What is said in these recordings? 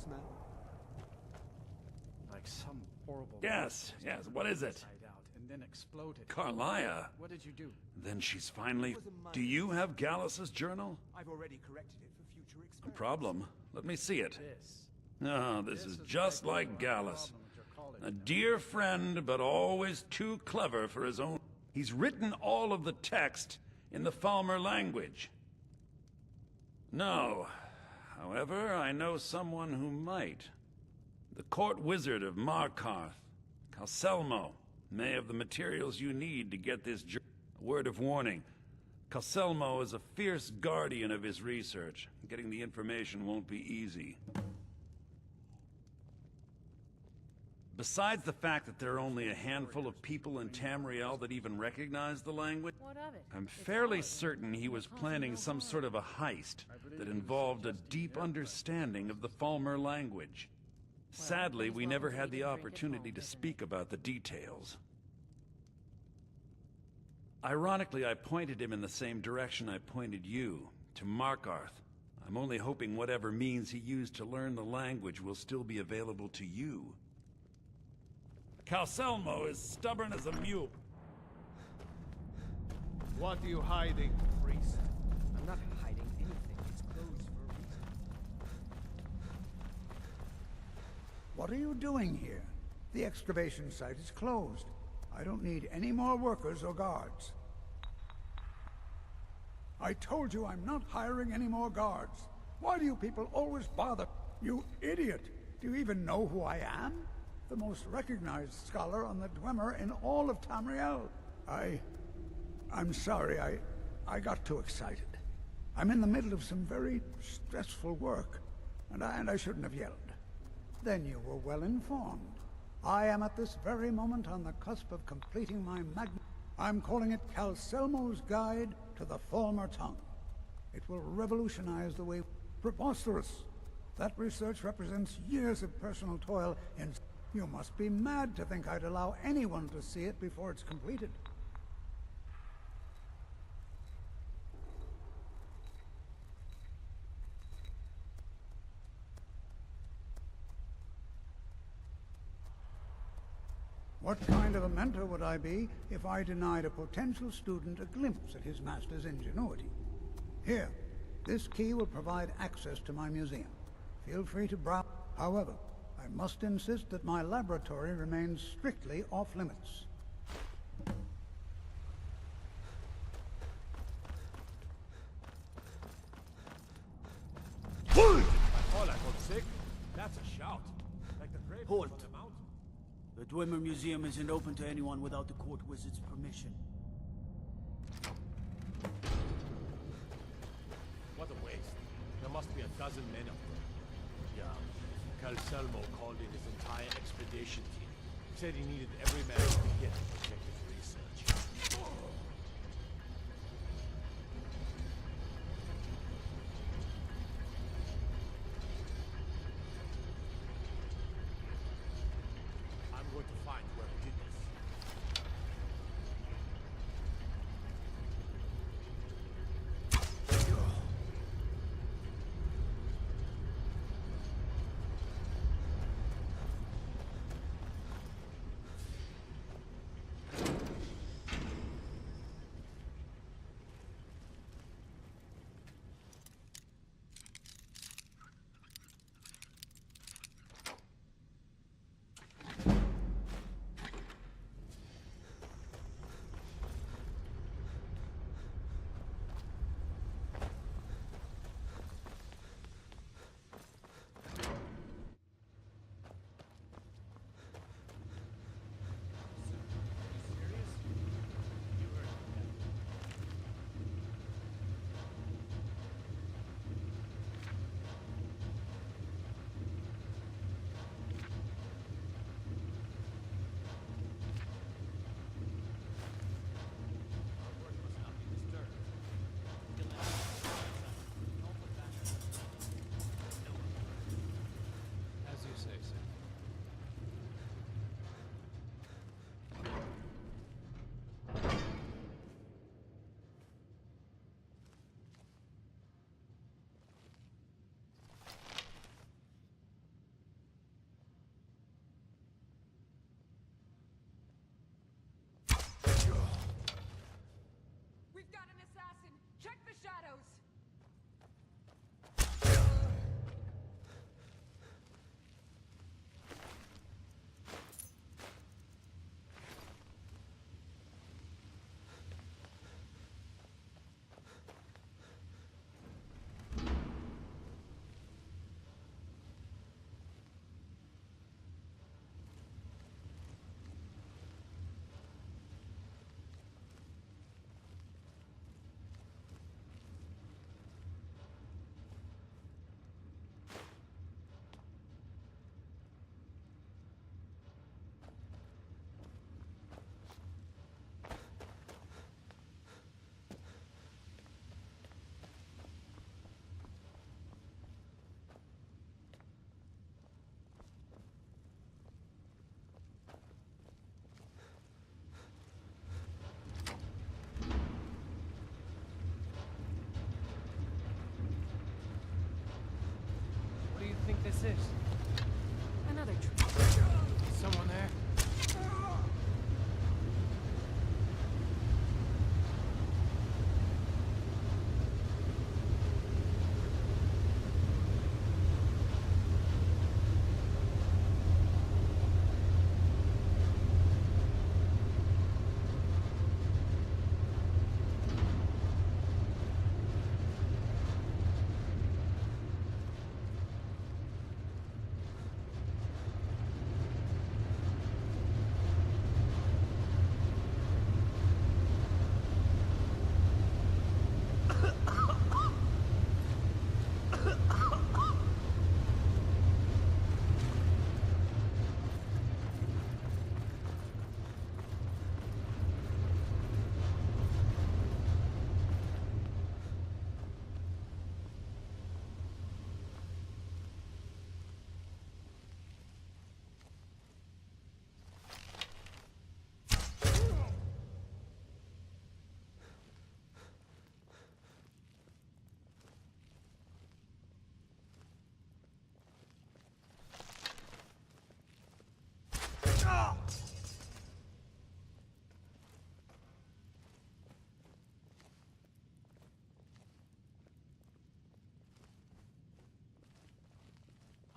smell? Like some horrible... Yes, what is it? Inside out and then exploded. Carlia. What did you do? Then she's finally... Do you have Gallus's journal? I've already corrected it for future No experiments. problem. Let me see it. This. Oh, this is just like Gallus. A dear friend, but always too clever for his own... He's written all of the text in the Falmer language. No. However, I know someone who might. The court wizard of Markarth, Calselmo, may have the materials you need to get this journal. A word of warning. Calselmo is a fierce guardian of his research. Getting the information won't be easy. Besides the fact that there are only a handful of people in Tamriel that even recognize the language, What of it? I'm fairly certain he was planning some sort of a heist that involved a deep understanding of the Falmer language. Sadly, we never had the opportunity to speak about the details. Ironically, I pointed him in the same direction I pointed you, to Markarth. I'm only hoping whatever means he used to learn the language will still be available to you. Calselmo is stubborn as a mule. What are you hiding, priest? I'm not hiding anything. It's closed for a reason. What are you doing here? The excavation site is closed. I don't need any more workers or guards. I told you I'm not hiring any more guards. Why do you people always bother? You idiot! Do you even know who I am? The most recognized scholar on the Dwemer in all of Tamriel. I'm sorry, I got too excited. I'm in the middle of some very stressful work, and I shouldn't have yelled. Then you were well informed. I am at this very moment on the cusp of completing my I'm calling it Calselmo's Guide to the Falmer Tongue. It will revolutionize the way... Preposterous! That research represents years of personal toil in... You must be mad to think I'd allow anyone to see it before it's completed. What kind of a mentor would I be if I denied a potential student a glimpse at his master's ingenuity? Here, this key will provide access to my museum. Feel free to browse. However, I must insist that my laboratory remains strictly off-limits. I thought I got sick. That's a shout. Like the grave Halt. on the mountain. The Dwemer Museum isn't open to anyone without the court wizard's permission. What a waste. There must be a dozen men up there. Yeah. Calselmo called in his entire expedition team. Said he needed every man he could get to protect his research. I'm going to find whoever did this. this is? Another trick. Someone there?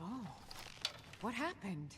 Oh, what happened?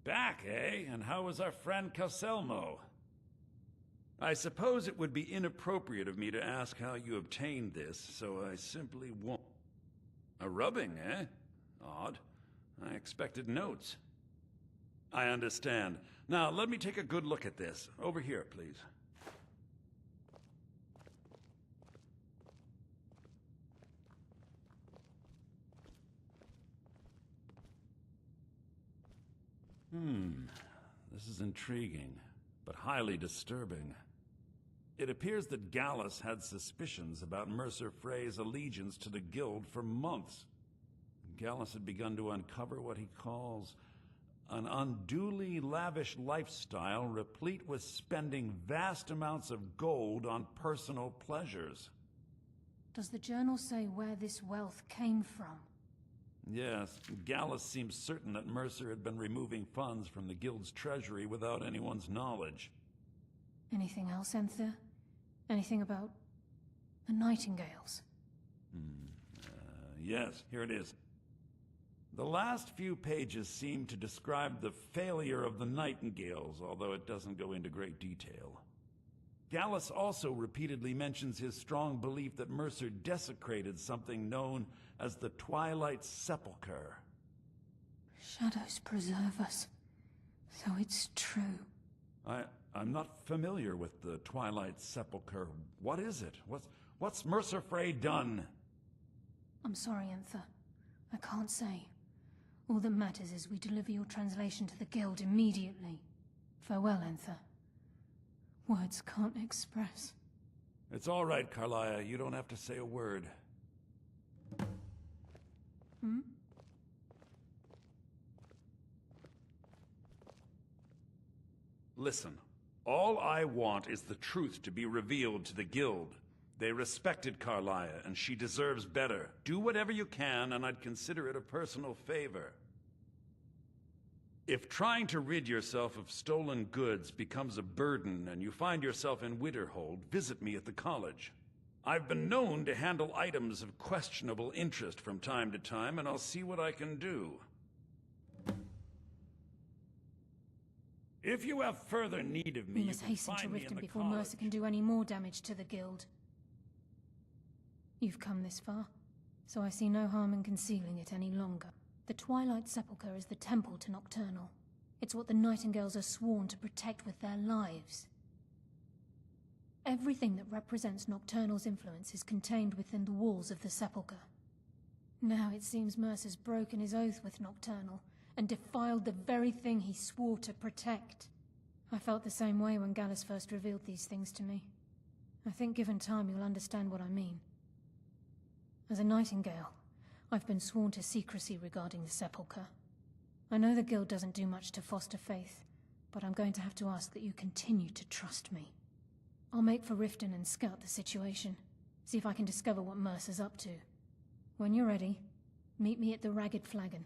Back, eh? And how was our friend Calselmo? I suppose it would be inappropriate of me to ask how you obtained this, so I simply won't. A rubbing, eh? Odd. I expected notes. I understand. Now, let me take a good look at this. Over here, please. This is intriguing, but highly disturbing. It appears that Gallus had suspicions about Mercer Frey's allegiance to the Guild for months. Gallus had begun to uncover what he calls An unduly lavish lifestyle replete with spending vast amounts of gold on personal pleasures. Does the journal say where this wealth came from? Yes, Gallus seems certain that Mercer had been removing funds from the guild's treasury without anyone's knowledge. Anything else, Enther? Anything about the Nightingales? Yes, here it is. The last few pages seem to describe the failure of the Nightingales, although it doesn't go into great detail. Gallus also repeatedly mentions his strong belief that Mercer desecrated something known as the Twilight Sepulchre. Shadows preserve us. So it's true. I'm not familiar with the Twilight Sepulchre. What is it? What's Mercer Frey done? I'm sorry, Enther. I can't say. All that matters is we deliver your translation to the Guild immediately. Farewell, Enther. Words can't express. It's all right, Carlia. You don't have to say a word. Listen, all I want is the truth to be revealed to the Guild. They respected Carlia, and she deserves better. Do whatever you can, and I'd consider it a personal favor. If trying to rid yourself of stolen goods becomes a burden and you find yourself in Winterhold, visit me at the college. I've been known to handle items of questionable interest from time to time, and I'll see what I can do. If you have further need of me, We must hasten to Riften before Mercer can do any more damage to the Guild. You've come this far, so I see no harm in concealing it any longer. The Twilight Sepulchre is the temple to Nocturnal. It's what the Nightingales are sworn to protect with their lives. Everything that represents Nocturnal's influence is contained within the walls of the Sepulchre. Now it seems Mercer's broken his oath with Nocturnal, and defiled the very thing he swore to protect. I felt the same way when Gallus first revealed these things to me. I think given time you'll understand what I mean. As a Nightingale, I've been sworn to secrecy regarding the Sepulchre. I know the Guild doesn't do much to foster faith, but I'm going to have to ask that you continue to trust me. I'll make for Riften and scout the situation, see if I can discover what Mercer's up to. When you're ready, meet me at the Ragged Flagon.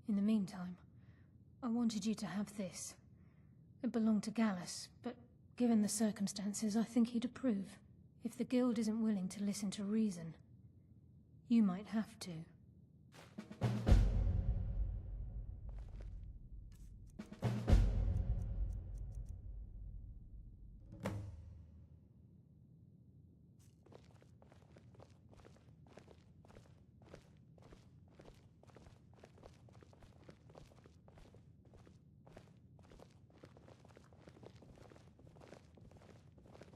In the meantime, I wanted you to have this. It belonged to Gallus, but given the circumstances, I think he'd approve. If the Guild isn't willing to listen to reason, you might have to.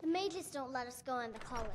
The mages don't let us go into college.